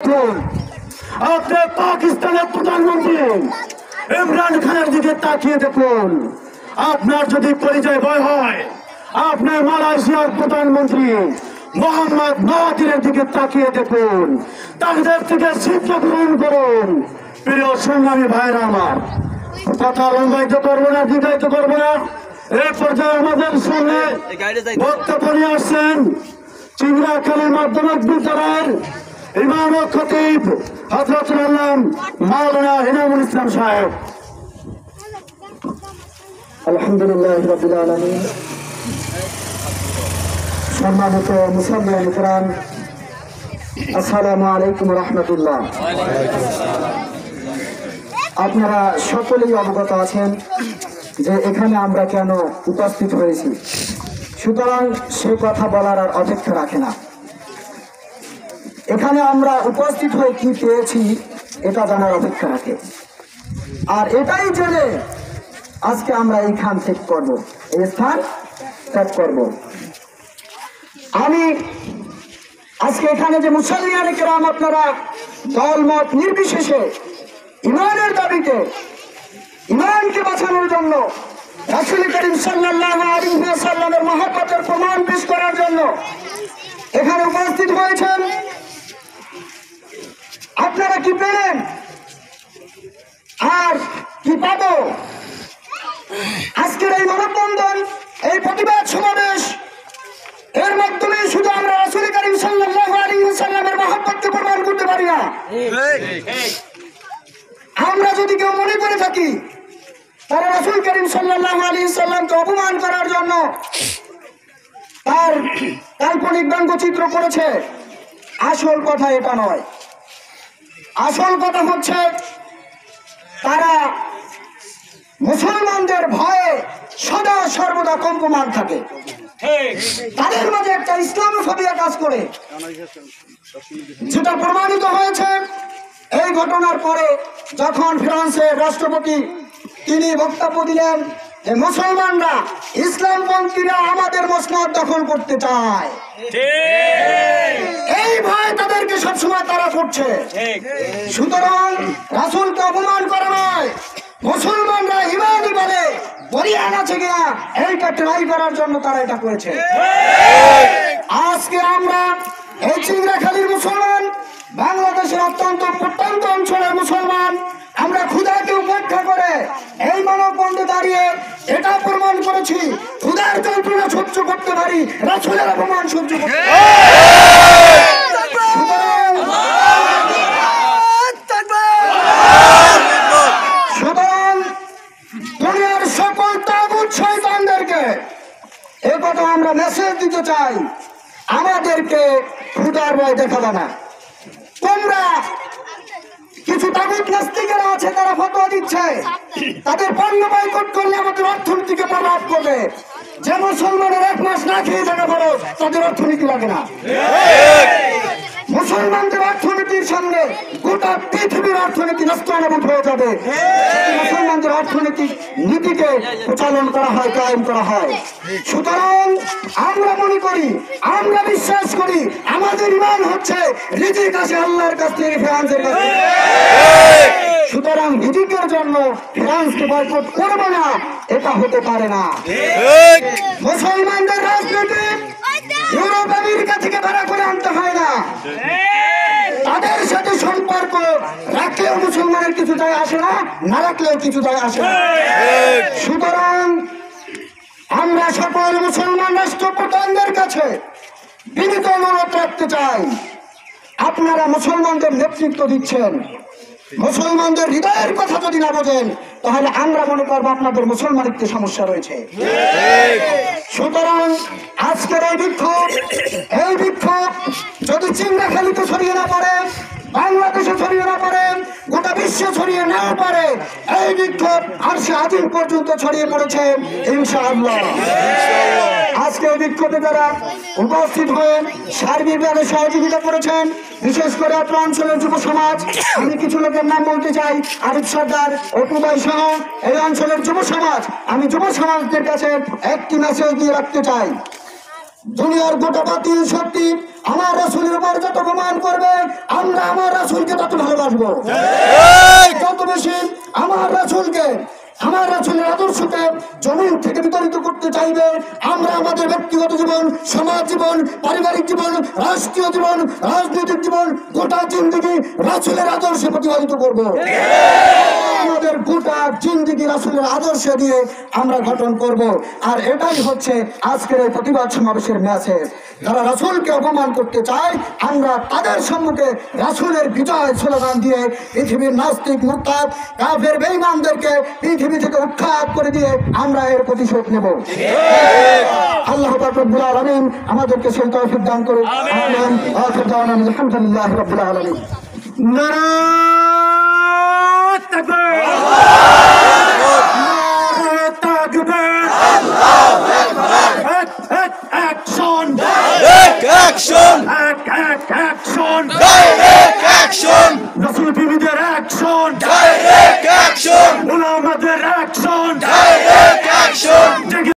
রাখুন। আপনি পাকিস্তানের প্রধানমন্ত্রী ইমরান খানের দিকে তাকিয়ে দেখুন। আপনার যদি পরিচয় ভয় হয়, আপনি মালয়েশিয়ার প্রধানমন্ত্রী মোহাম্মদ মাহাথিরের দিকে তাকিয়ে দেখুন। তাদের থেকে শিক্ষা গ্রহণ করুন। প্রিয় সংগ্রামী ভাইরা আমার, কথা লম্বায়িত করবো না, দীর্ঘায়িত করবো না। এই পর্যায়ে আমাদের সামনে বক্তব্য নিয়ে আসছেন চিংড়াখালী মাধ্যমিক বিদ্যালয়ের ইমাম ও খতিব হযরতুল আল্লাম মাওলানা ইনামুল ইসলাম সাহেব। আলহামদুলিল্লাহ রাব্বিল আলামিন। সম্মানিত মুসলমান কিরাম, আসসালামু আলাইকুম ওয়া রাহমাতুল্লাহ। আপনারা সকলেই অবগত আছেন যে এখানে আমরা কেন উপস্থিত হয়েছি, সুতরাং সে কথা বলার আর অপেক্ষা রাখে না। এখানে আমরা উপস্থিত হয়ে কি পেয়েছি এটা জানার অপেক্ষা রাখে। আর এটাই জেনে আজকে আমরা এইখান ত্যাগ করবো, এই স্থান ত্যাগ করবো। আমি আজকে এখানে যে মুসলমান কিরাম আপনারা দলমত নির্বিশেষে ইমানের দাবিতে, ইমানকে বাঁচানোর জন্য, রাসূল করিম সাল্লাল্লাহু আলাইহি ওয়াসাল্লামের মহব্বতের প্রমাণ পেশ করার জন্য এখানে উপস্থিত হয়েছেন, আপনারা কি পেলেন আর কি পাবো? আজকের এই মানববন্ধন, এই প্রতিবাদ সমাবেশ, এর মাধ্যমে শুধু আমরা রাসূল করিম সাল্লাল্লাহু আলাইহি ওয়াসাল্লামের মহব্বতকে প্রমাণ করতে পারি না। আমরা যদি কেউ মনে করে থাকি তারা রাসূল করিম সাল্লাল্লাহু আলাইহি ওয়াসাল্লামকে অপমান করার জন্য তার কাল্পনিক ব্যঙ্গচিত্র করেছে, আসল কথা এটা নয়। আসল কথা হচ্ছে তারা মুসলমানদের ভয়ে সদা সর্বদা কম্পমান থাকে। তাদের মাঝে একটা ইসলামোফোবিয়া কাজ করে, যেটা প্রমাণিত হয়েছে এই ঘটনার পরে যখন ফ্রান্সের রাষ্ট্রপতি তিনি বক্তব্য দিলেন যে মুসলমানরা, ইসলামপন্থীরা আমাদের মসনদ দখল করতে চায়। এই ভয় তাদেরকে সবসময় তারা করছে। সুতরাং রাসূলকে অপমান করা নয়, মুসলমানরা ইমানই বলে বলিয়ান আছে কিনা এইটা ট্রাই করার জন্য তারা এটা করেছে। আজকে আমরা এই চিংড়াখালীর মুসলমান, বাংলাদেশের অত্যন্ত প্রত্যন্ত অঞ্চলের মুসলমান, আমরা ক্ষুধাকে উপেক্ষা করে এই মানববন্ধে দাঁড়িয়ে এটা প্রমাণ করেছি ক্ষুধার যন্ত্রণা সহ্য করতে পারি, রাসূলের অপমান সহ্য করতে পারি। সুতরাং দুনিয়ার সকল তাগুত শয়তানদেরকে এ কথা আমরা মেসেজ দিতে চাই, আমাদেরকে ক্ষুধার ভয় দেখাবে না। তোমরা কিছু তাগুত নাস্তিকেরা আছে, তারা ফতোয়া দিচ্ছে তাদের পণ্য বয়কট করলে আমাদের অর্থনীতিকে প্রভাব করবে। যে মুসলমানের 1 মাস না খেয়ে থাকা খরচ, তাদের অর্থনীতি লাগে না। মুসলমানদের অর্থনীতির সামনে গোটা পৃথিবীর অর্থনীতি নাস্তানাবুদ হয়ে যাবে। মুসলমানদের অর্থনৈতিক নীতিকে প্রচলন করা হয়, কায়েম করা হয়। সুতরাং আমরা মনে করি, আমরা বিশ্বাস করি আমাদের ঈমান হচ্ছে রিজিক আসে আল্লাহর কাছ থেকে, ফ্রান্সের কাছে। সুতরাং রিজিকের জন্য ফ্রান্সকে বয়কট করবে না, এটা হতে পারে না। মুসলমানদের রাজনীতি ইউরোপ আমেরিকা থেকে ভাড়া করে আনতে হয় না। তাদের সাথে সম্পর্ক রাখলেও মুসলমানের কিছু যায় আসে না, না রাখলেও কিছু যায় আসে না। সুতরাং আমরা সকল মুসলমান রাষ্ট্রপ্রধানদের কাছে বিনীত অনুরোধ রাখতে চাই, আপনারা মুসলমানদের নেতৃত্ব দিচ্ছেন, মুসলমানদের হৃদয়ের কথা যদি না বোঝেন তাহলে আমরা মনে করবো আপনাদের মুসলমানিত্বে সমস্যা রয়েছে। সুতরাং আজকের এই বিক্ষোভ যদি চিংড়াখালীতে ছড়িয়ে না পড়ে, বাংলাদেশে ছড়িয়ে না পড়ে, গোটা বিশ্বে ছড়িয়ে না পড়ে, এই বিক্ষোভ আরশে আজিম পর্যন্ত ছড়িয়ে পড়েছে ইনশাআল্লাহ। আজকে এই বিক্ষোভে যারা উপস্থিত হয়ে সার্বিকভাবে সহযোগিতা করেছেন, বিশেষ করে অত্র অঞ্চলের যুব সমাজ, আমি কিছু লোকের নাম বলতে চাই, আরিফ সর্দার, অপু ভাই সহ এই অঞ্চলের যুব সমাজ, আমি যুব সমাজদের কাছে একটি মেসেজ দিয়ে রাখতে চাই। দুনিয়ার গোটা বাতিল শক্তি আমার রাসূলের উপর যত প্রমাণ করবে, আমরা আমার রাসূলকে তত ভালোবাসবো। যত বেশি আমার রাসূলের আদর্শকে জমিন থেকে বিতাড়িত করতে চাইবে, আমরা আমাদের ব্যক্তিগত জীবন, সমাজ জীবন, পারিবারিক জীবন, রাষ্ট্রীয় জীবন, রাজনৈতিক জীবন, গোটা জিন্দেগি রাসূলের আদর্শে প্রতিপালিত করব। আমাদের গোটা জিন্দেগি রাসূলের আদর্শ দিয়ে আমরা গঠন করব। আর এটাই হচ্ছে আজকের এই প্রতিবাদ সমাবেশের মেসেজ। যারা রাসূলকে অপমান করতে চায়, আমরা তাদের সম্মুখে রাসূলের বিজয় স্লোগান দিয়ে পৃথিবীর নাস্তিক, মুরতাদ, কাফের, বেঈমানদেরকে পৃথিবী থেকে উৎখাত করে দিয়ে আমরা এর প্রতিশোধ নেব। আল্লাহ পাক রব্বুল আলামিন আমাদেরকে সেই তৌফিক দান করুন। আমিন। আখির দাওয়ানা আলহামদুলিল্লাহি রাব্বিল আলামিন। নারায়ে তাকবীর, নারায়ে তাকবীর, আল্লাহু আকবার। Action, action, action, direct action, রাসূল বিবিদের অ্যাকশন, ডাইরেক্ট অ্যাকশন, উলামাদের অ্যাকশন, ডাইরেক্ট অ্যাকশন।